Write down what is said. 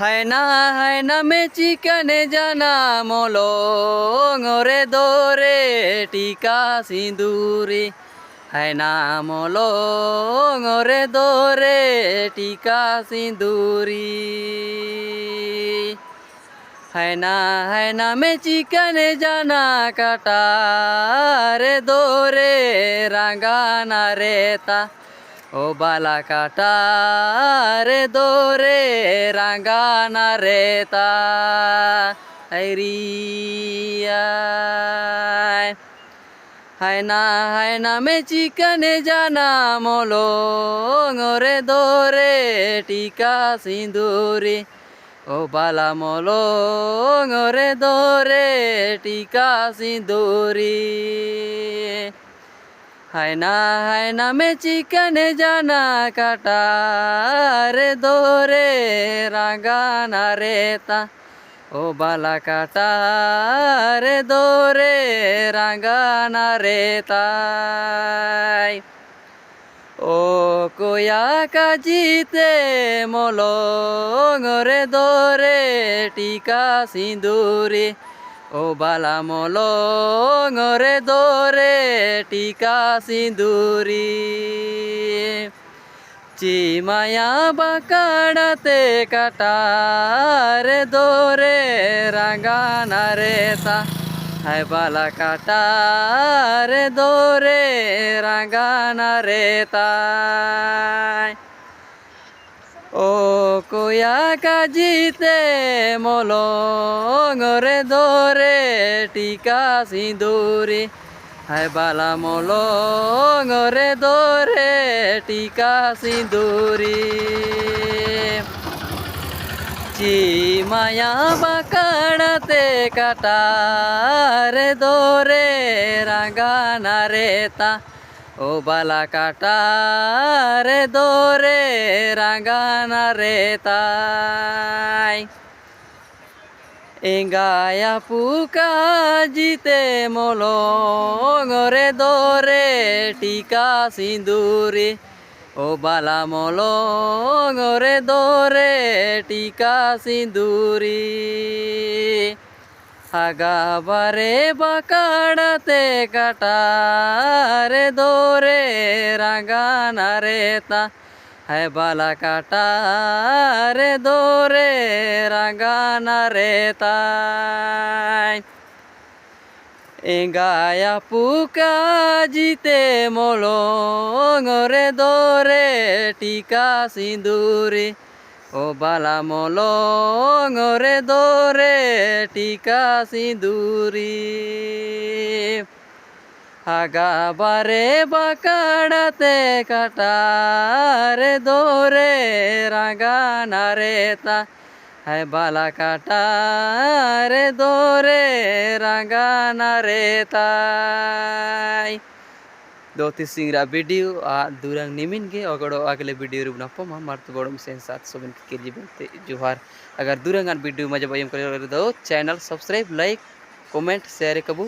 হায় না মে চিকনে জানা মলং ওরে দোরে টিকা সিঁদুরে হায়না মলং ওরে দোরে টিকা সিঁদুরি হায়না মে চিকনে জানা কাটা রে দোরে রাঙ্গানা রেতা ও বালা কাটা রে দোরে রাঙ্গানা রেতা রিয়া হায়না মে চিকনে জানা মলং ওরে দোরে টিকা সিঁদুরে ও বালা মলং ওরে দোরে টিকা সিঁদুরি হায়না মে চিকনে জানা কাটা রে দোরে রাঙ্গানা রেতা ও বালা কাটা রে দোরে রাঙ্গানা রেতা ও কোয়া কাজিতে মলং রে দোরে টিকা সিঁদুরে ও বালা মলং রে দোরে টিকা সিঁদুরি চিমায়া বাকাড়াতে কাটা রে দোরে রাঙ্গানা রেতা হায় বালা কাটা রে দোরে রাঙ্গানা রেতা ও কোয়া কাজিতে মলং রে দোরে টিকা সিঁদুরে হায় বালা মলং রে দোরে টিকা সিঁদুরি চিমায়া বাকাড়াতে কাটা রে দোরে রাঙ্গানা রেতা ও বালা কাটা রে দোরে রাঙ্গানা রেতা এঙ্গায়া পুকা জিতে মলং রে দোরে টিকা সিঁদুরে ও বালা মলং রে দোরে টিকা সিঁদুরি হাগাবারে বাকাড়াতে কাটা রে দোরে রাঙ্গানা রেতা হায় বালা কাটা রে দোরে রাঙ্গানা রেতা এঙ্গায়া পুকা জিতে মলং রে দোরে টিকা সিঁদুরে ও বালা মলং রে দোরে টিকা সিঁদুরি হাগাবারে বাকাড়াতে কাটা রে দোরে রাঙ্গানা রেতা হায় বালা কাটা রে দোরে রাঙ্গানা রেতা दो तीन सिंगरा वीडियो दूरंग निमिन के अगड़ो अगले वीडियो रे बनापो मार तो बड़ो से साथ सोबिन के लिए बनते जोहार अगर दूरंग वीडियो मजा बयम करे दो channel subscribe like comment share कबू।